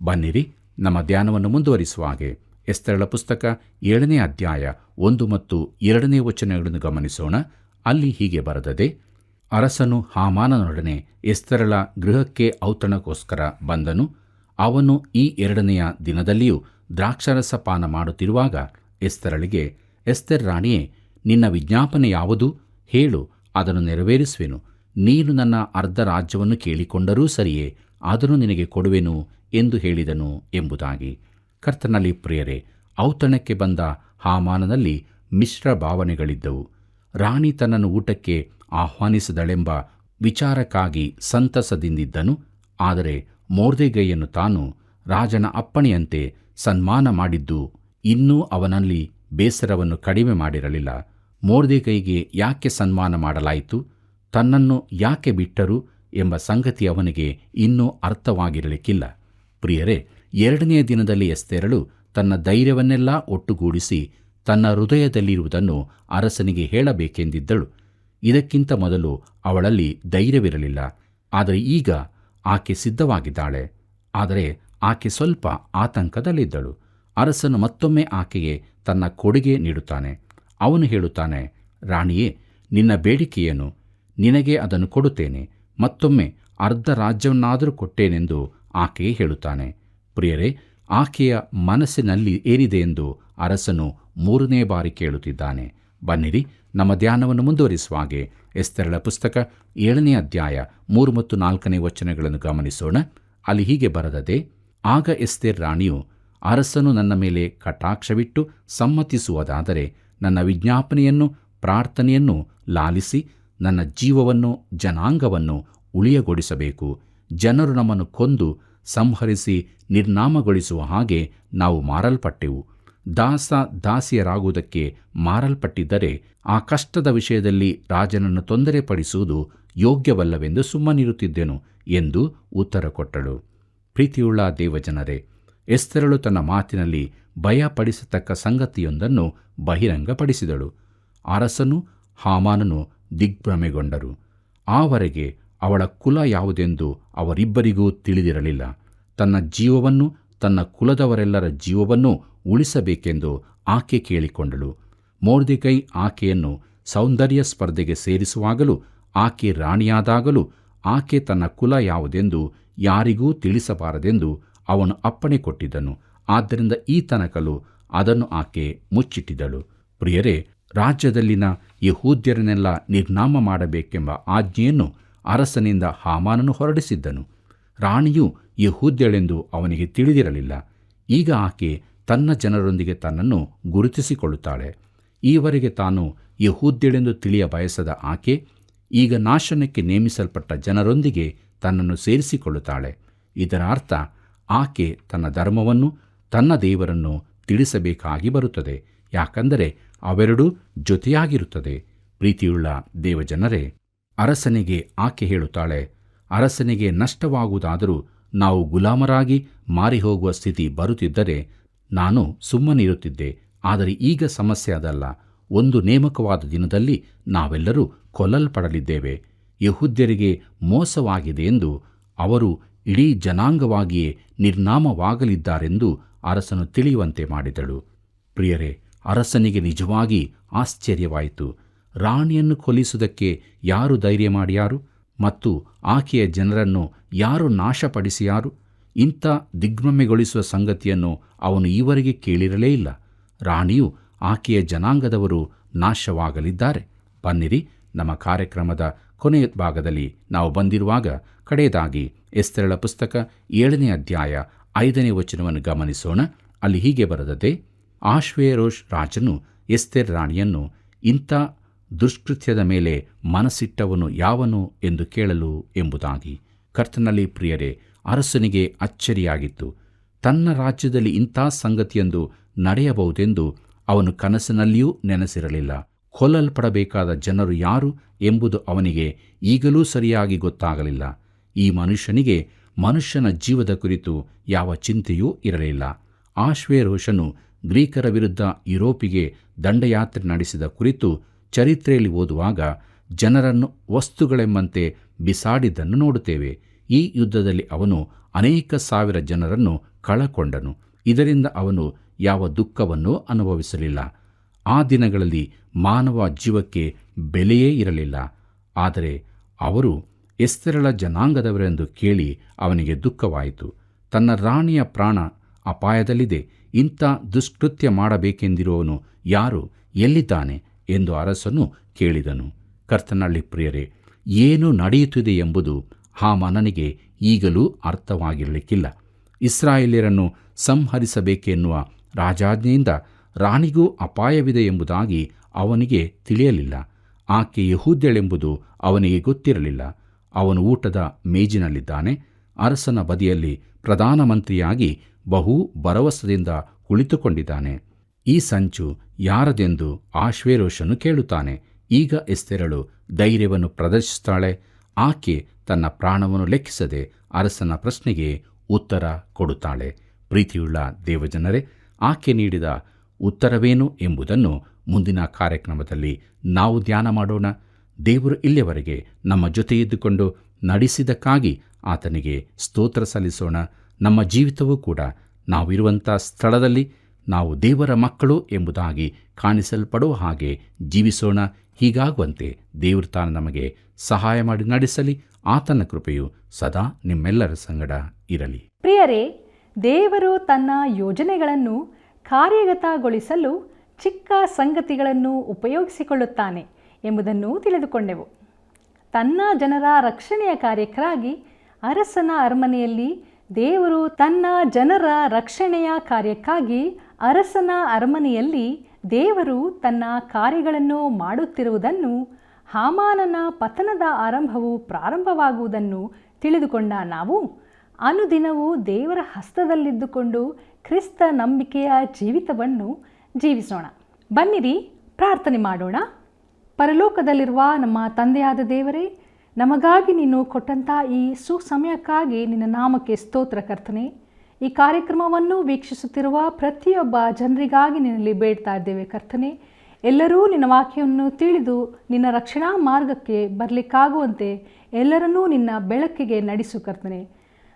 ಬನ್ನಿರಿ, ನಮ್ಮ ಧ್ಯಾನವನ್ನು ಮುಂದುವರಿಸುವ ಹಾಗೆ ಎಸ್ತೇರಳ ಪುಸ್ತಕ 7ನೇ ಅಧ್ಯಾಯ 1 ಮತ್ತು 2ನೇ ವಚನಗಳನ್ನು ಗಮನಿಸೋಣ. ಅಲ್ಲಿ ಹೀಗೆ ಬರೆದದೆ: ಅರಸನು ಹಾಮಾನನೊಡನೆ ಎಸ್ತೇರಳ ಗೃಹಕ್ಕೆ ಔತಣಕ್ಕೋಸ್ಕರ ಬಂದನು. ಅವನು ಈ 2ನೆಯ ದಿನದಲ್ಲಿಯೂ ದ್ರಾಕ್ಷಾರಸ ಪಾನ ಮಾಡುತ್ತಿರುವಾಗ ಎಸ್ತೇರಳಿಗೆ, ಎಸ್ತೇರ್ ರಾಣಿಯೇ, ನಿನ್ನ ವಿಜ್ಞಾಪನೆ ಯಾವುದು? ಹೇಳು, ಅದನ್ನು ನೆರವೇರಿಸುವೆನು. ನೀನು ನನ್ನ ಅರ್ಧ ರಾಜ್ಯವನ್ನು ಕೇಳಿಕೊಂಡರೂ ಸರಿಯೇ, ಅದನ್ನು ನಿನಗೆ ಕೊಡುವೆನು ಎಂದು ಹೇಳಿದನು ಎಂಬುದಾಗಿ. ಕರ್ತನಲ್ಲಿ ಪ್ರಿಯರೇ, ಔತಣಕ್ಕೆ ಬಂದ ಹಾಮಾನನಲ್ಲಿ ಮಿಶ್ರ ಭಾವನೆಗಳಿದ್ದವು. ರಾಣಿ ತನ್ನನ್ನು ಊಟಕ್ಕೆ ಆಹ್ವಾನಿಸಿದಳೆಂಬ ವಿಚಾರಕ್ಕಾಗಿ ಸಂತಸದಿಂದಿದ್ದನು. ಆದರೆ ಮೊರ್ದೆಕೈಯನ್ನು ತಾನು ರಾಜನ ಅಪ್ಪಣೆಯಂತೆ ಸನ್ಮಾನ ಮಾಡಿದ್ದು ಇನ್ನೂ ಅವನಲ್ಲಿ ಬೇಸರವನ್ನು ಕಡಿಮೆ ಮಾಡಿರಲಿಲ್ಲ. ಮೊರ್ದೆಕೈಗೆ ಯಾಕೆ ಸನ್ಮಾನ ಮಾಡಲಾಯಿತು, ತನ್ನನ್ನು ಯಾಕೆ ಬಿಟ್ಟರು ಎಂಬ ಸಂಗತಿ ಅವನಿಗೆ ಇನ್ನೂ ಅರ್ಥವಾಗಿರಲಿಕ್ಕಿಲ್ಲ. ಪ್ರಿಯರೇ, 2ನೇ ದಿನದಲ್ಲಿ ಎಸ್ತೇರಳು ತನ್ನ ಧೈರ್ಯವನ್ನೆಲ್ಲ ಒಟ್ಟುಗೂಡಿಸಿ ತನ್ನ ಹೃದಯದಲ್ಲಿರುವುದನ್ನು ಅರಸನಿಗೆ ಹೇಳಬೇಕೆಂದಿದ್ದಳು. ಇದಕ್ಕಿಂತ ಮೊದಲು ಅವಳಲ್ಲಿ ಧೈರ್ಯವಿರಲಿಲ್ಲ. ಆದರೆ ಈಗ ಆಕೆ ಸಿದ್ಧವಾಗಿದ್ದಾಳೆ. ಆದರೆ ಆಕೆ ಸ್ವಲ್ಪ ಆತಂಕದಲ್ಲಿದ್ದಳು. ಅರಸನು ಮತ್ತೊಮ್ಮೆ ಆಕೆಗೆ ತನ್ನ ಕೊಡುಗೆ ನೀಡುತ್ತಾನೆ. ಅವನು ಹೇಳುತ್ತಾನೆ, ರಾಣಿಯೇ, ನಿನ್ನ ಬೇಡಿಕೆಯೇನು? ನಿನಗೆ ಅದನ್ನು ಕೊಡುತ್ತೇನೆ. ಮತ್ತೊಮ್ಮೆ ಅರ್ಧ ರಾಜ್ಯವನ್ನಾದರೂ ಕೊಟ್ಟೇನೆಂದು ಆಕೆಯೇ ಹೇಳುತ್ತಾನೆ. ಪ್ರಿಯರೇ, ಆಕೆಯ ಮನಸ್ಸಿನಲ್ಲಿ ಏನಿದೆ ಎಂದು ಅರಸನು 3ನೇ ಬಾರಿ ಕೇಳುತ್ತಿದ್ದಾನೆ. ಬನ್ನಿರಿ, ನಮ್ಮ ಧ್ಯಾನವನ್ನು ಮುಂದುವರಿಸುವ ಹಾಗೆ ಎಸ್ತೇರಳ ಪುಸ್ತಕ 7ನೇ ಅಧ್ಯಾಯ 3 ಮತ್ತು 4ನೇ ವಚನಗಳನ್ನು ಗಮನಿಸೋಣ. ಅಲ್ಲಿ ಹೀಗೆ ಬರೆದದೆ: ಆಗ ಎಸ್ತೇರ್ ರಾಣಿಯು, ಅರಸನು ನನ್ನ ಮೇಲೆ ಕಟಾಕ್ಷವಿಟ್ಟು ಸಮ್ಮತಿಸುವುದಾದರೆ ನನ್ನ ವಿಜ್ಞಾಪನೆಯನ್ನು ಪ್ರಾರ್ಥನೆಯನ್ನು ಲಾಲಿಸಿ ನನ್ನ ಜೀವವನ್ನು ಜನಾಂಗವನ್ನು ಉಳಿಯಗೊಳಿಸಬೇಕು. ಜನರು ನಮ್ಮನ್ನು ಕೊಂದು ಸಂಹರಿಸಿ ನಿರ್ನಾಮಗೊಳಿಸುವ ಹಾಗೆ ನಾವು ಮಾರಲ್ಪಟ್ಟೆವು. ದಾಸ ದಾಸಿಯರಾಗುವುದಕ್ಕೆ ಮಾರಲ್ಪಟ್ಟಿದ್ದರೆ ಆ ಕಷ್ಟದ ವಿಷಯದಲ್ಲಿ ರಾಜನನ್ನು ತೊಂದರೆಪಡಿಸುವುದು ಯೋಗ್ಯವಲ್ಲವೆಂದು ಸುಮ್ಮನಿರುತ್ತಿದ್ದೆನು ಎಂದು ಉತ್ತರ ಕೊಟ್ಟಳು. ಪ್ರೀತಿಯುಳ್ಳ ದೇವಜನರೇ, ಎಸ್ತೇರಳು ತನ್ನ ಮಾತಿನಲ್ಲಿ ಭಯಪಡಿಸತಕ್ಕ ಸಂಗತಿಯೊಂದನ್ನು ಬಹಿರಂಗಪಡಿಸಿದಳು. ಅರಸನು ಹಾಮಾನನು ದಿಗ್ಭ್ರಮೆಗೊಂಡರು. ಆವರೆಗೆ ಅವಳ ಕುಲ ಯಾವುದೆಂದು ಅವರಿಬ್ಬರಿಗೂ ತಿಳಿದಿರಲಿಲ್ಲ. ತನ್ನ ಜೀವವನ್ನು, ತನ್ನ ಕುಲದವರೆಲ್ಲರ ಜೀವವನ್ನು ಉಳಿಸಬೇಕೆಂದು ಆಕೆ ಕೇಳಿಕೊಂಡಳು. ಮೊರ್ದೆಕೈ ಆಕೆಯನ್ನು ಸೌಂದರ್ಯ ಸ್ಪರ್ಧೆಗೆ ಸೇರಿಸುವಾಗಲೂ, ಆಕೆ ರಾಣಿಯಾದಾಗಲೂ ಆಕೆ ತನ್ನ ಕುಲ ಯಾವುದೆಂದು ಯಾರಿಗೂ ತಿಳಿಸಬಾರದೆಂದು ಅವನು ಅಪ್ಪಣೆ ಕೊಟ್ಟಿದ್ದನು. ಆದ್ದರಿಂದ ಈ ತನಕಲೂ ಅದನ್ನು ಆಕೆ ಮುಚ್ಚಿಟ್ಟಿದ್ದಳು. ಪ್ರಿಯರೇ, ರಾಜ್ಯದಲ್ಲಿನ ಯೆಹೂದ್ಯರನ್ನೆಲ್ಲ ನಿರ್ನಾಮ ಮಾಡಬೇಕೆಂಬ ಆಜ್ಞೆಯನ್ನು ಅರಸನಿಂದ ಹಾಮಾನನು ಹೊರಡಿಸಿದ್ದನು. ರಾಣಿಯು ಯೆಹೂದ್ಯಳೆಂದು ಅವನಿಗೆ ತಿಳಿದಿರಲಿಲ್ಲ. ಈಗ ಆಕೆ ತನ್ನ ಜನರೊಂದಿಗೆ ತನ್ನನ್ನು ಗುರುತಿಸಿಕೊಳ್ಳುತ್ತಾಳೆ. ಈವರೆಗೆ ತಾನು ಯೆಹೂದ್ಯಳೆಂದು ತಿಳಿಯ ಬಯಸದ ಆಕೆ ಈಗ ನಾಶನಕ್ಕೆ ನೇಮಿಸಲ್ಪಟ್ಟ ಜನರೊಂದಿಗೆ ತನ್ನನ್ನು ಸೇರಿಸಿಕೊಳ್ಳುತ್ತಾಳೆ. ಇದರ ಅರ್ಥ ಆಕೆ ತನ್ನ ಧರ್ಮವನ್ನು, ತನ್ನ ದೇವರನ್ನು ತಿಳಿಸಬೇಕಾಗಿ ಬರುತ್ತದೆ. ಯಾಕಂದರೆ ಅವೆರಡೂ ಜೊತೆಯಾಗಿರುತ್ತದೆ. ಪ್ರೀತಿಯುಳ್ಳ ದೇವಜನರೇ, ಅರಸನಿಗೆ ಆಕೆ ಹೇಳುತ್ತಾಳೆ, ಅರಸನಿಗೆ ನಷ್ಟವಾಗುವುದಾದರೂ ನಾವು ಗುಲಾಮರಾಗಿ ಮಾರಿ ಹೋಗುವ ಸ್ಥಿತಿ ಬರುತ್ತಿದ್ದರೆ ನಾನು ಸುಮ್ಮನಿರುತ್ತಿದ್ದೆ. ಆದರೆ ಈಗ ಸಮಸ್ಯೆ ಅದಲ್ಲ. ಒಂದು ನೇಮಕವಾದ ದಿನದಲ್ಲಿ ನಾವೆಲ್ಲರೂ ಕೊಲ್ಲಲ್ಪಡಲಿದ್ದೇವೆ. ಯೆಹೂದ್ಯರಿಗೆ ಮೋಸವಾಗಿದೆ ಎಂದು, ಅವರು ಇಡೀ ಜನಾಂಗವಾಗಿಯೇ ನಿರ್ನಾಮವಾಗಲಿದ್ದಾರೆಂದು ಅರಸನು ತಿಳಿಯುವಂತೆ ಮಾಡಿದಳು. ಪ್ರಿಯರೇ, ಅರಸನಿಗೆ ನಿಜವಾಗಿ ಆಶ್ಚರ್ಯವಾಯಿತು. ರಾಣಿಯನ್ನು ಕೊಲ್ಲಿಸುವುದಕ್ಕೆ ಯಾರು ಧೈರ್ಯ ಮಾಡಿಯಾರು ಮತ್ತು ಆಕೆಯ ಜನರನ್ನು ಯಾರು ನಾಶಪಡಿಸಿಯಾರು? ಇಂಥ ದಿಗ್ಭ್ರಮೆಗೊಳಿಸುವ ಸಂಗತಿಯನ್ನು ಅವನು ಈವರೆಗೆ ಕೇಳಿರಲೇ ಇಲ್ಲ. ರಾಣಿಯು ಆಕೆಯ ಜನಾಂಗದವರು ನಾಶವಾಗಲಿದ್ದಾರೆ. ಬನ್ನಿರಿ, ನಮ್ಮ ಕಾರ್ಯಕ್ರಮದ ಕೊನೆಯ ಭಾಗದಲ್ಲಿ ನಾವು ಬಂದಿರುವಾಗ ಕಡೆಯದಾಗಿ ಎಸ್ತೇರಳ ಪುಸ್ತಕ 7ನೇ ಅಧ್ಯಾಯ 5ನೇ ವಚನವನ್ನು ಗಮನಿಸೋಣ. ಅಲ್ಲಿ ಹೀಗೆ ಬರೆದದೆ: ಆಶ್ವೇರೋಷ್ ರಾಜನು ಎಸ್ತೇರ್ ರಾಣಿಯನ್ನು, ಇಂಥ ದುಷ್ಕೃತ್ಯದ ಮೇಲೆ ಮನಸ್ಸಿಟ್ಟವನು ಯಾವನು ಎಂದು ಕೇಳಲು ಎಂಬುದಾಗಿ. ಕರ್ತನಲ್ಲಿ ಪ್ರಿಯರೇ, ಅರಸನಿಗೆ ಅಚ್ಚರಿಯಾಗಿತ್ತು. ತನ್ನ ರಾಜ್ಯದಲ್ಲಿ ಇಂಥ ಸಂಗತಿಯೊಂದು ನಡೆಯಬಹುದೆಂದು ಅವನು ಕನಸಿನಲ್ಲಿಯೂ ನೆನೆಸಿರಲಿಲ್ಲ. ಕೊಲ್ಲಲ್ಪಡಬೇಕಾದ ಜನರು ಯಾರು ಎಂಬುದು ಅವನಿಗೆ ಈಗಲೂ ಸರಿಯಾಗಿ ಗೊತ್ತಾಗಲಿಲ್ಲ. ಈ ಮನುಷ್ಯನಿಗೆ ಮನುಷ್ಯನ ಜೀವದ ಕುರಿತು ಯಾವ ಚಿಂತೆಯೂ ಇರಲಿಲ್ಲ. ಆಶ್ವೇರೋಷನು ಗ್ರೀಕರ ವಿರುದ್ಧ ಯುರೋಪಿಗೆ ದಂಡಯಾತ್ರೆ ನಡೆಸಿದ ಕುರಿತು ಚರಿತ್ರೆಯಲ್ಲಿ ಓದುವಾಗ ಜನರನ್ನು ವಸ್ತುಗಳೆಂಬಂತೆ ಬಿಸಾಡಿದ್ದನ್ನು ನೋಡುತ್ತೇವೆ. ಈ ಯುದ್ಧದಲ್ಲಿ ಅವನು ಅನೇಕ ಸಾವಿರ ಜನರನ್ನು ಕಳಕೊಂಡನು. ಇದರಿಂದ ಅವನು ಯಾವ ದುಃಖವನ್ನೂ ಅನುಭವಿಸಲಿಲ್ಲ. ಆ ದಿನಗಳಲ್ಲಿ ಮಾನವ ಜೀವಕ್ಕೆ ಬೆಲೆಯೇ ಇರಲಿಲ್ಲ. ಆದರೆ ಅವರು ಎಸ್ತೇರಳ ಜನಾಂಗದವರೆಂದು ಕೇಳಿ ಅವನಿಗೆ ದುಃಖವಾಯಿತು. ತನ್ನ ರಾಣಿಯ ಪ್ರಾಣ ಅಪಾಯದಲ್ಲಿದೆ, ಇಂಥ ದುಷ್ಕೃತ್ಯ ಮಾಡಬೇಕೆಂದಿರುವವನು ಯಾರು, ಎಲ್ಲಿದ್ದಾನೆ ಎಂದು ಅರಸನು ಕೇಳಿದನು. ಕರ್ತನಲ್ಲಿ ಪ್ರಿಯರೇ, ಏನು ನಡೆಯುತ್ತಿದೆ ಎಂಬುದು ಹಾಮಾನನಿಗೆ ಈಗಲೂ ಅರ್ಥವಾಗಿರಲಿಕ್ಕಿಲ್ಲ. ಇಸ್ರಾಯೇಲ್ಯರನ್ನು ಸಂಹರಿಸಬೇಕೆನ್ನುವ ರಾಜಾಜ್ಞೆಯಿಂದ ರಾಣಿಗೂ ಅಪಾಯವಿದೆ ಎಂಬುದಾಗಿ ಅವನಿಗೆ ತಿಳಿಯಲಿಲ್ಲ. ಆಕೆ ಯೆಹೂದ್ಯಳೆಂಬುದು ಅವನಿಗೆ ಗೊತ್ತಿರಲಿಲ್ಲ. ಅವನು ಊಟದ ಮೇಜಿನಲ್ಲಿದ್ದಾನೆ. ಅರಸನ ಬದಿಯಲ್ಲಿ ಪ್ರಧಾನಮಂತ್ರಿಯಾಗಿ ಬಹು ಭರವಸೆಯಿಂದ ಕುಳಿತುಕೊಂಡಿದ್ದಾನೆ. ಈ ಸಂಚು ಯಾರದೆಂದು ಆಶ್ವೇರೋಷನು ಕೇಳುತ್ತಾನೆ. ಈಗ ಎಸ್ತೇರಳು ಧೈರ್ಯವನ್ನು ಪ್ರದರ್ಶಿಸುತ್ತಾಳೆ. ಆಕೆ ತನ್ನ ಪ್ರಾಣವನ್ನು ಲೆಕ್ಕಿಸದೆ ಅರಸನ ಪ್ರಶ್ನೆಗೆ ಉತ್ತರ ಕೊಡುತ್ತಾಳೆ. ಪ್ರೀತಿಯುಳ್ಳ ದೇವಜನರೇ, ಆಕೆ ನೀಡಿದ ಉತ್ತರವೇನು ಎಂಬುದನ್ನು ಮುಂದಿನ ಕಾರ್ಯಕ್ರಮದಲ್ಲಿ ನಾವು ಧ್ಯಾನ ಮಾಡೋಣ. ದೇವರು ಇಲ್ಲಿಯವರೆಗೆ ನಮ್ಮ ಜೊತೆ ಇದ್ದುಕೊಂಡು ನಡೆಸಿದ್ದಕ್ಕಾಗಿ ಆತನಿಗೆ ಸ್ತೋತ್ರ ಸಲ್ಲಿಸೋಣ. ನಮ್ಮ ಜೀವಿತವೂ ಕೂಡ ನಾವಿರುವಂಥ ಸ್ಥಳದಲ್ಲಿ ನಾವು ದೇವರ ಮಕ್ಕಳು ಎಂಬುದಾಗಿ ಕಾಣಿಸಲ್ಪಡುವ ಹಾಗೆ ಜೀವಿಸೋಣ. ಹೀಗಾಗುವಂತೆ ದೇವರು ತಾನು ನಮಗೆ ಸಹಾಯ ಮಾಡಿ ನಡೆಸಲಿ. ಆತನ ಕೃಪೆಯು ಸದಾ ನಿಮ್ಮೆಲ್ಲರ ಸಂಗಡ ಇರಲಿ. ಪ್ರಿಯರೇ, ದೇವರು ತನ್ನ ಯೋಜನೆಗಳನ್ನು ಕಾರ್ಯಗತಗೊಳಿಸಲು ಚಿಕ್ಕ ಸಂಗತಿಗಳನ್ನು ಉಪಯೋಗಿಸಿಕೊಳ್ಳುತ್ತಾನೆ ಎಂಬುದನ್ನು ತಿಳಿದುಕೊಂಡೆವು. ತನ್ನ ಜನರ ರಕ್ಷಣೆಯ ಕಾರ್ಯಕ್ಕಾಗಿ ಅರಸನ ಅರಮನೆಯಲ್ಲಿ ದೇವರು ತನ್ನ ಜನರ ರಕ್ಷಣೆಯ ಕಾರ್ಯಕ್ಕಾಗಿ ಅರಸನ ಅರಮನೆಯಲ್ಲಿ ದೇವರು ತನ್ನ ಕಾರ್ಯಗಳನ್ನು ಮಾಡುತ್ತಿರುವುದನ್ನು, ಹಾಮಾನನ ಪತನದ ಆರಂಭವು ಪ್ರಾರಂಭವಾಗುವುದನ್ನು ತಿಳಿದುಕೊಂಡ ನಾವು ಅನುದಿನವೂ ದೇವರ ಹಸ್ತದಲ್ಲಿದ್ದುಕೊಂಡು ಕ್ರಿಸ್ತ ನಂಬಿಕೆಯ ಜೀವಿತವನ್ನು ಜೀವಿಸೋಣ. ಬನ್ನಿರಿ, ಪ್ರಾರ್ಥನೆ ಮಾಡೋಣ. ಪರಲೋಕದಲ್ಲಿರುವ ನಮ್ಮ ತಂದೆಯಾದ ದೇವರೇ, ನಮಗಾಗಿ ನೀನು ಕೊಟ್ಟಂಥ ಈ ಸುಸಮಯಕ್ಕಾಗಿ ನಿನ್ನ ನಾಮಕ್ಕೆ ಸ್ತೋತ್ರ ಕರ್ತನೆ. ಈ ಕಾರ್ಯಕ್ರಮವನ್ನು ವೀಕ್ಷಿಸುತ್ತಿರುವ ಪ್ರತಿಯೊಬ್ಬ ಜನರಿಗಾಗಿ ನಿನ್ನಲ್ಲಿ ಬೇಡ್ತಾ ಇದ್ದೇವೆ ಕರ್ತನೆ. ಎಲ್ಲರೂ ನಿನ್ನ ವಾಕ್ಯವನ್ನು ತಿಳಿದು ನಿನ್ನ ರಕ್ಷಣಾ ಮಾರ್ಗಕ್ಕೆ ಬರಲಿಕ್ಕಾಗುವಂತೆ ಎಲ್ಲರನ್ನೂ ನಿನ್ನ ಬೆಳಕಿಗೆ ನಡೆಸು ಕರ್ತನೆ.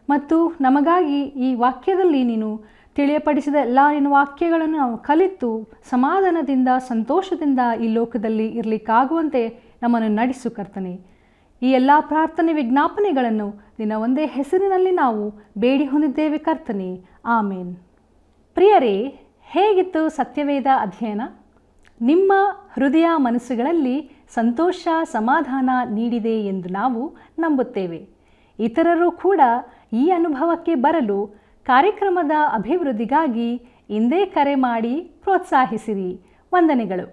ಮತ್ತು ನಮಗಾಗಿ ಈ ವಾಕ್ಯದಲ್ಲಿ ನೀನು ತಿಳಿಯಪಡಿಸಿದ ಎಲ್ಲ ನಿನ್ನ ವಾಕ್ಯಗಳನ್ನು ನಾವು ಕಲಿತು ಸಮಾಧಾನದಿಂದ ಸಂತೋಷದಿಂದ ಈ ಲೋಕದಲ್ಲಿ ಇರಲಿಕ್ಕಾಗುವಂತೆ ನಮ್ಮನ್ನು ನಡೆಸು ಕರ್ತನೆ. ಈ ಎಲ್ಲ ಪ್ರಾರ್ಥನೆ ವಿಜ್ಞಾಪನೆಗಳನ್ನು ನಿನ್ನ ಒಂದೇ ಹೆಸರಿನಲ್ಲಿ ನಾವು ಬೇಡಿ ಹೊಂದಿದ್ದೇವೆ ಕರ್ತನೆ. ಆಮೇನ್. ಪ್ರಿಯರೇ, ಹೇಗಿತ್ತು ಸತ್ಯವೇದ ಅಧ್ಯಯನ? ನಿಮ್ಮ ಹೃದಯ ಮನಸ್ಸುಗಳಲ್ಲಿ ಸಂತೋಷ ಸಮಾಧಾನ ನೀಡಿದೆ ಎಂದು ನಾವು ನಂಬುತ್ತೇವೆ. ಇತರರು ಕೂಡ ಈ ಅನುಭವಕ್ಕೆ ಬರಲು ಕಾರ್ಯಕ್ರಮದ ಅಭಿವೃದ್ಧಿಗಾಗಿ ಇಂದೇ ಕರೆ ಮಾಡಿ ಪ್ರೋತ್ಸಾಹಿಸಿರಿ. ವಂದನೆಗಳು.